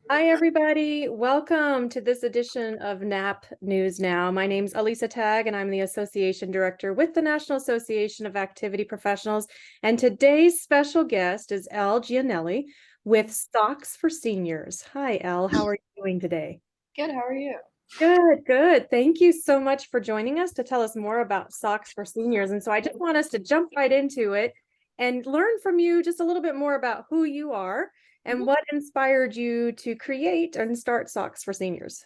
Hi, everybody. Welcome to this edition of NAAP News Now. My name's Elisa Tagg, and I'm the Association Director with the National Association of Activity Professionals. And today's special guest is Elle Gianelli with Socks4Seniors. Hi, Elle. How are you doing today? Good, how are you? Good, good. Thank you so much for joining us to tell us more about Socks4Seniors. And so I just want us to jump right into it and learn from you just a little bit more about who you are and Mhm. what inspired you to create and start Socks4Seniors.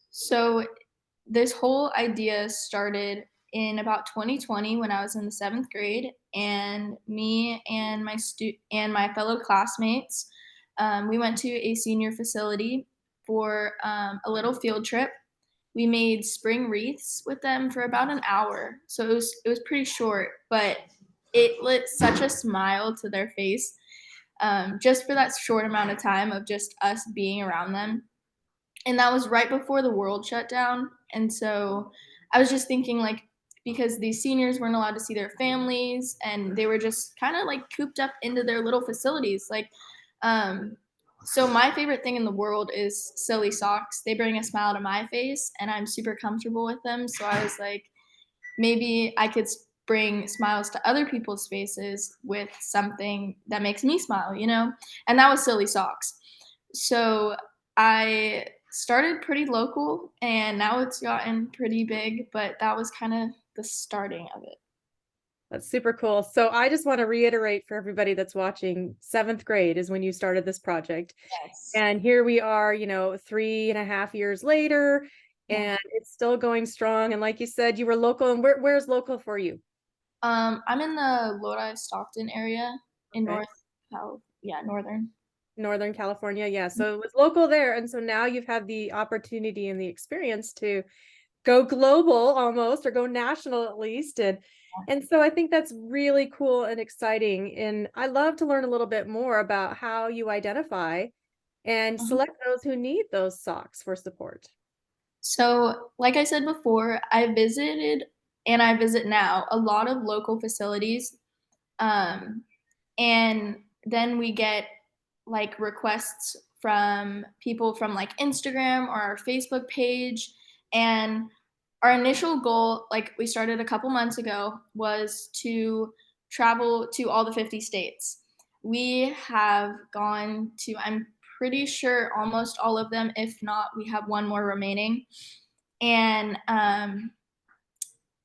So, this whole idea started in about 2020 when I was in the seventh grade, and me and my fellow classmates, we went to a senior facility for a little field trip. We made spring wreaths with them for about an hour, so it was pretty short, but it lit such a smile to their face, just for that short amount of time of just us being around them. And that was right before the world shut down. And so I was just thinking, like, because these seniors weren't allowed to see their families and they were just kind of like cooped up into their little facilities. Um, so my favorite thing in the world is silly socks. They bring a smile to my face and I'm super comfortable with them. So I was like, maybe I could bring smiles to other people's faces with something that makes me smile, you know? And that was silly socks. So I started pretty local and now it's gotten pretty big, but that was kind of the starting of it. That's super cool. So I just want to reiterate for everybody that's watching, seventh grade is when you started this project. Yes. And here we are, 3.5 years later, Yeah. and it's still going strong. And like you said, you were local. And where's local for you? I'm in the Lodi Stockton area in Okay. Northern. Northern California. Yeah. So it was local there. And so now you've had the opportunity and the experience to go global almost, or go national at least. And so I think that's really cool and exciting. And I love to learn a little bit more about how you identify and Mhm. select those who need those socks for support. So, like I said before, I visited and I visit now a lot of local facilities. Um, and then we get like requests from people from like Instagram or our Facebook page. And our initial goal, like we started a couple months ago, was to travel to all the 50 states. We have gone to, I'm pretty sure, almost all of them. If not, we have one more remaining. And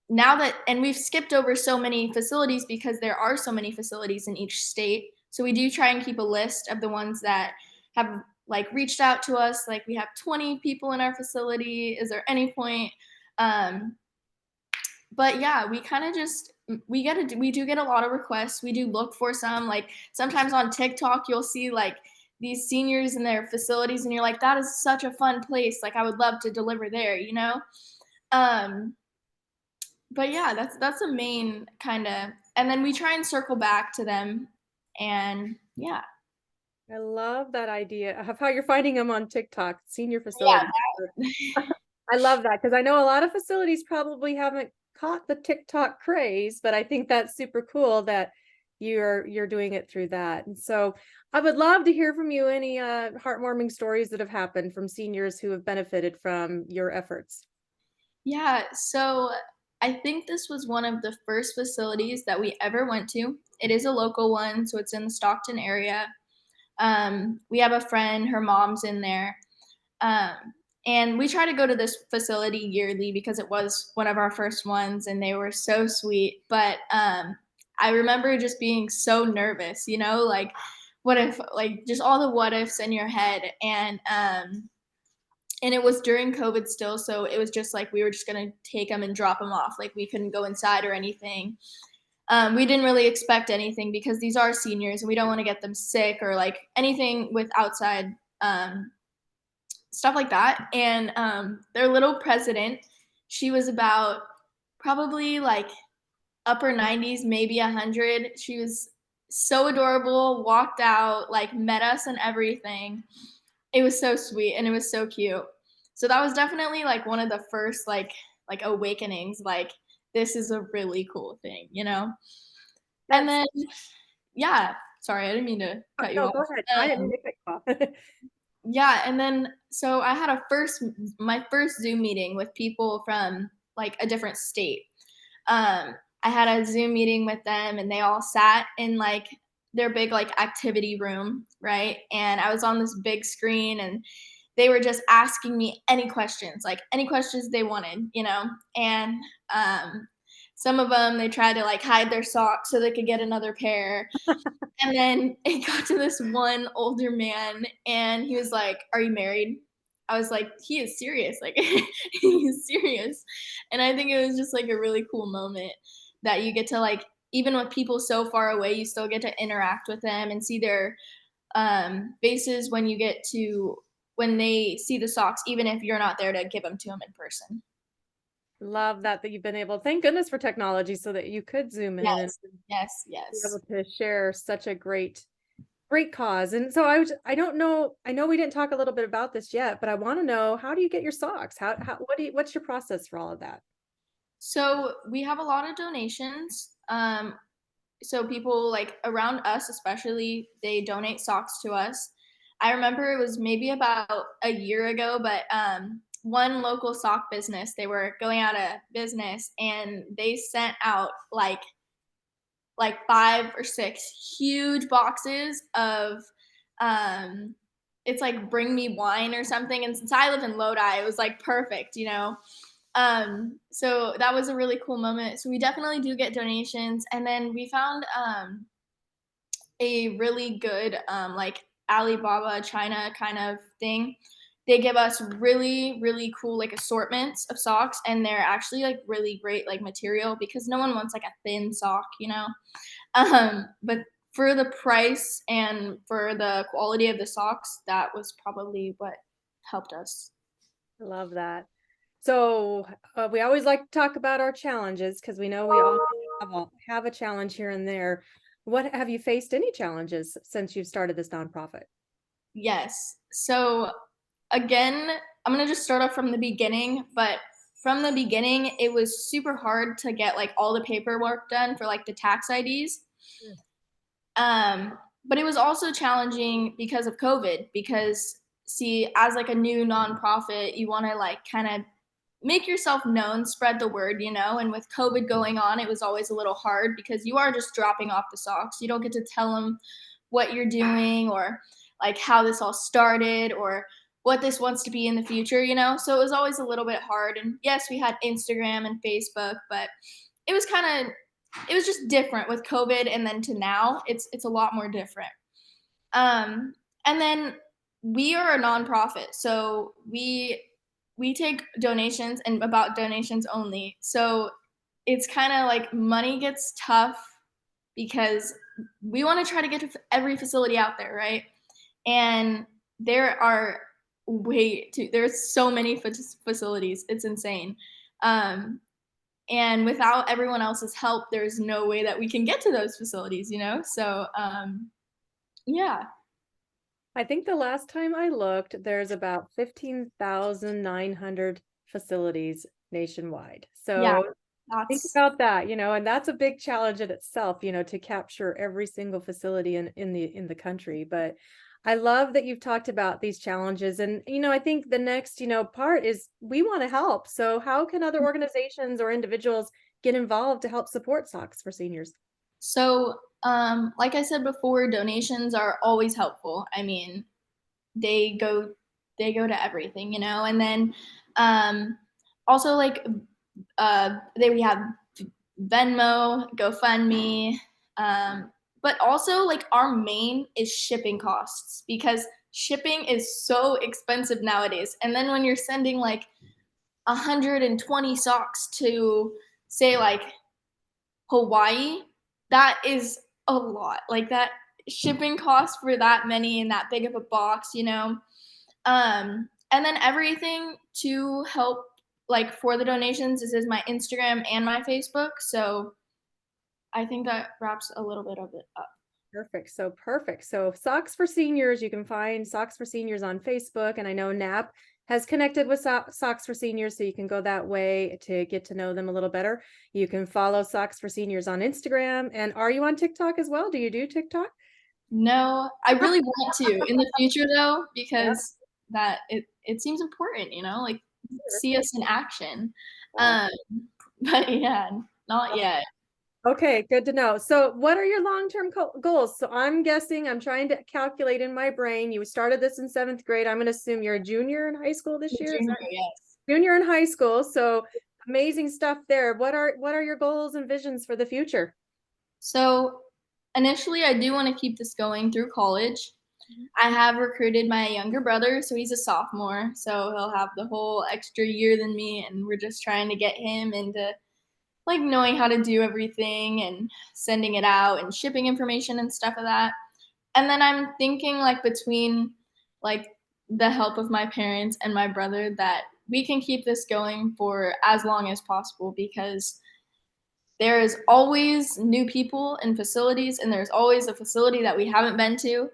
now that, and we've skipped over so many facilities because there are so many facilities in each state. So we do try and keep a list of the ones that have like reached out to us. Like we have 20 people in our facility. Is there any point? Um, but yeah, we kind of just we do get a lot of requests. We do look for some, like sometimes on TikTok you'll see like these seniors in their facilities and you're like, that is such a fun place. Like I would love to deliver there, you know? Um, but yeah, that's the main kind of, and then we try and circle back to them, and yeah. I love that idea of how you're finding them on TikTok, senior Yeah. facilities. I love that because I know a lot of facilities probably haven't caught the TikTok craze, but I think that's super cool that you're doing it through that. And so I would love to hear from you any heartwarming stories that have happened from seniors who have benefited from your efforts. Yeah, so I think this was one of the first facilities that we ever went to. It is a local one, so it's in the Stockton area. We have a friend, her mom's in there. Um, and we try to go to this facility yearly because it was one of our first ones and they were so sweet. But I remember just being so nervous, you know, like what if, like just all the what ifs in your head. And it was during COVID still, so it was just like we were just gonna take them and drop them off. Like we couldn't go inside or anything. We didn't really expect anything because these are seniors and we don't want to get them sick or like anything with outside stuff like that. And their little president, she was about probably like upper 90s, maybe 100. She was so adorable, walked out, like met us and everything. It was so sweet and it was so cute. So that was definitely like one of the first like awakenings, like this is a really cool thing, you know? And That's then yeah, sorry, I didn't mean to cut you no, off. go ahead. I didn't mean Um, to cut you off. Yeah, and then so I had my first Zoom meeting with people from like a different state. I had a Zoom meeting with them and they all sat in like their big like activity room, right? And I was on this big screen and they were just asking me any questions, like any questions they wanted, you know? And um some of them they tried to like hide their socks so they could get another pair. And then it got to this one older man, and he was like, "Are you married?" I was like, "He is serious, like, he's serious." And I think it was just, like, a really cool moment that you get to, like even with people so far away, you still get to interact with them and see their, faces when they see the socks, even if you're not there to give them to them in person. Love that you've been able, thank goodness for technology so that you could zoom in and Yes. Yes, be able yes. to share such a great cause. And so I don't know, I know we didn't talk a little bit about this yet, but I want to know, how do you get your socks? What's your process for all of that? So, we have a lot of donations, so people like around us especially they donate socks to us. I remember it was maybe about a year ago, but one local sock business, they were going out of business and they sent out like 5 or 6 huge boxes of um it's like bring me wine or something, and since I live in Lodi it was like perfect, you know. So that was a really cool moment. So we definitely do get donations, and then we found a really good like Alibaba China kind of thing. They give us really really cool like assortments of socks, and they're actually like really great like material because no one wants like a thin sock, you know. But for the price and for the quality of the socks, that was probably what helped us. I love that. So we always like to talk about our challenges because we know we all have a challenge here and there. What have you faced any challenges since you've started this nonprofit? Yes. So again, I'm gonna just start off from the beginning, but from the beginning, it was super hard to get like all the paperwork done for like the tax IDs. Mm. But it was also challenging because of COVID. Because see, as like a new nonprofit, you want to like kind of make yourself known, spread the word, you know. And with COVID going on, it was always a little hard because you are just dropping off the socks. You don't get to tell them what you're doing or like how this all started or what this wants to be in the future, you know? So it was always a little bit hard. And yes, we had Instagram and Facebook, but it was kind of it was just different with COVID and then to now. It's a lot more different. Um and then we are a nonprofit. So we take donations and about donations only. So it's kind of like money gets tough because we want to try to get to every facility out there, right? And there are there's so many facilities. It's insane. Um, and without everyone else's help, there's no way that we can get to those facilities, you know? So, yeah. I think the last time I looked, there's about 15,900 facilities nationwide. Yeah. So think That's about that, and that's a big challenge in itself, to capture every single facility in the country. But I love that you've talked about these challenges. And, I think the next, part is we want to help. So how can other organizations or individuals get involved to help support Socks for Seniors? so, like I said before, donations are always helpful. I mean, they go they go to everything, you know. And then um also like we have Venmo, GoFundMe, but also like our main is shipping costs because shipping is so expensive nowadays. And then when you're sending like 120 socks to say like Hawaii, that is a lot. Like that shipping cost for that many in that big of a box, you know. And then everything to help like for the donations is my Instagram and my Facebook. So I think that wraps a little bit of it up. Perfect. So perfect. So Socks for Seniors, you can find Socks for Seniors on Facebook. And I know NAAP has connected with Socks for Seniors, so you can go that way to get to know them a little better. You can follow Socks for Seniors on Instagram. And are you on TikTok as well? Do you do TikTok? No, I really want to in the future though, Yeah, because that it seems important, like sure. see us in action. Yeah. Um, but yeah, not yet. Okay, good to know. So, what are your long-term goals? So, I'm guessing I'm trying to calculate in my brain. You started this in seventh grade. I'm going to assume you're a junior in high school this year. Is Junior, that yes. junior in high school? So, amazing stuff there. What are your goals and visions for the future? So initially, I do want to keep this going through college. Mhm. I have recruited my younger brother, so he's a sophomore, so he'll have the whole extra year than me, and we're just trying to get him into like knowing how to do everything and sending it out and shipping information and stuff of that. And then I'm thinking like between like the help of my parents and my brother that we can keep this going for as long as possible because there is always new people and facilities and there's always a facility that we haven't been to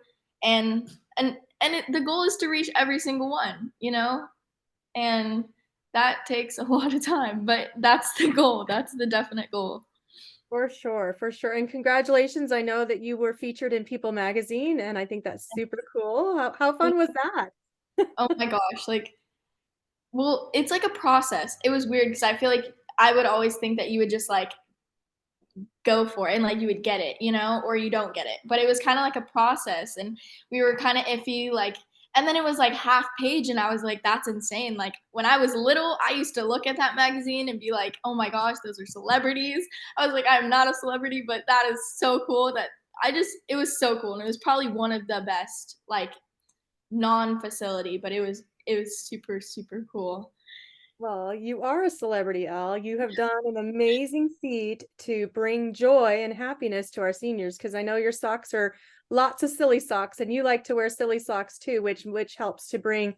the goal is to reach every single one, and that takes a lot of time, but that's the goal. That's the definite goal. For sure, for sure. And congratulations. I know that you were featured in People magazine, and I think that's super cool. How fun was that? Oh my gosh, like, well, it's like a process. It was weird because I feel like I would always think that you would just like go for it and like you would get it, or you don't get it. But it was kind of like a process and we were kind of iffy, like, and then it was like half page and I was like, that's insane. Like when I was little, I used to look at that magazine and be like, oh my gosh, those are celebrities. I was like, I'm not a celebrity, but that is so cool that it was so cool. And it was probably one of the best, like non-facility, but it was super, super cool. Well, you are a celebrity, Al. You have done an amazing feat to bring joy and happiness to our seniors because I know your socks are lots of silly socks and you like to wear silly socks too, which helps to bring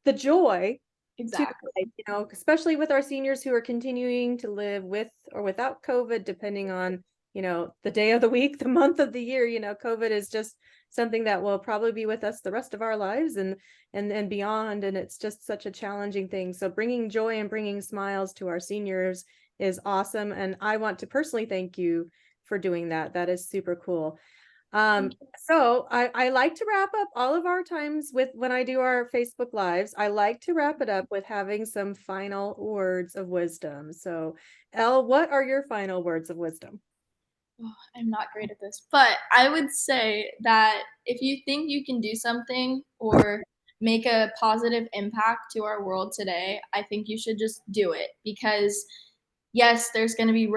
the joy to Exactly. life, especially with our seniors who are continuing to live with or without COVID, depending on, the day of the week, the month of the year. COVID is just something that will probably be with us the rest of our lives and beyond. And it's just such a challenging thing. So bringing joy and bringing smiles to our seniors is awesome. And I want to personally thank you for doing that. That is super cool. Um, so I like to wrap up all of our times with when I do our Facebook lives, I like to wrap it up with having some final words of wisdom. So, Elle, what are your final words of wisdom? Oh, I'm not great at this, but I would say that if you think you can do something or make a positive impact to our world today, I think you should just do it because yes, there's going to be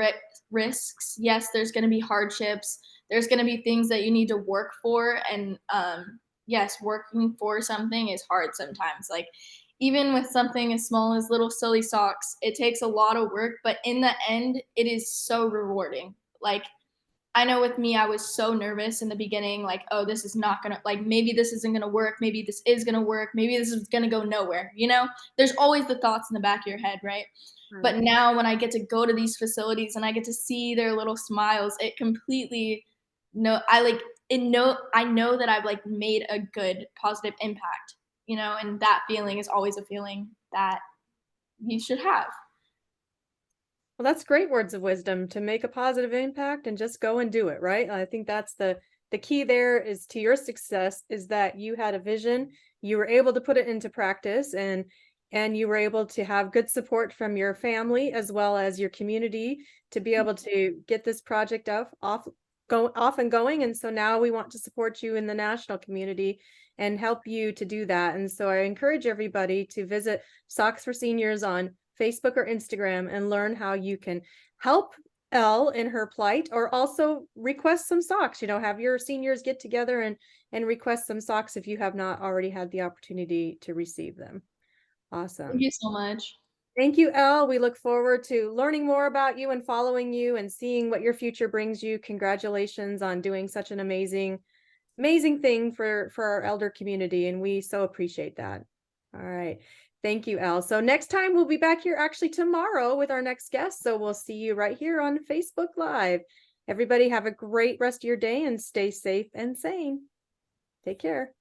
risks. Yes, there's going to be hardships. There's going to be things that you need to work for. And yes, working for something is hard sometimes. Like, even with something as small as little silly socks, it takes a lot of work, but in the end, it is so rewarding. Like, I know with me, I was so nervous in the beginning, like, oh, this is not gonna, like, maybe this isn't gonna work. Maybe this is gonna work. Maybe this is gonna go nowhere. There's always the thoughts in the back of your head, right? Right. But now when I get to go to these facilities and I get to see their little smiles, it completely, no, I like, I know that I've like made a good positive impact, and that feeling is always a feeling that you should have. Well, that's great words of wisdom to make a positive impact and just go and do it, right? I think that's the key there is to your success is that you had a vision, you were able to put it into practice and you were able to have good support from your family as well as your community to be able to get this project off and going. And so now we want to support you in the national community and help you to do that. And so I encourage everybody to visit Socks4Seniors on Facebook or Instagram and learn how you can help Elle in her plight or also request some socks. Have your seniors get together and request some socks if you have not already had the opportunity to receive them. Thank Awesome. you so much. Thank you, Elle. We look forward to learning more about you and following you and seeing what your future brings you. Congratulations on doing such an amazing thing for our elder community, and we so appreciate that. All right. Thank you, Elle. So next time we'll be back here actually tomorrow with our next guest. So we'll see you right here on Facebook Live. Everybody have a great rest of your day and stay safe and sane. Take care.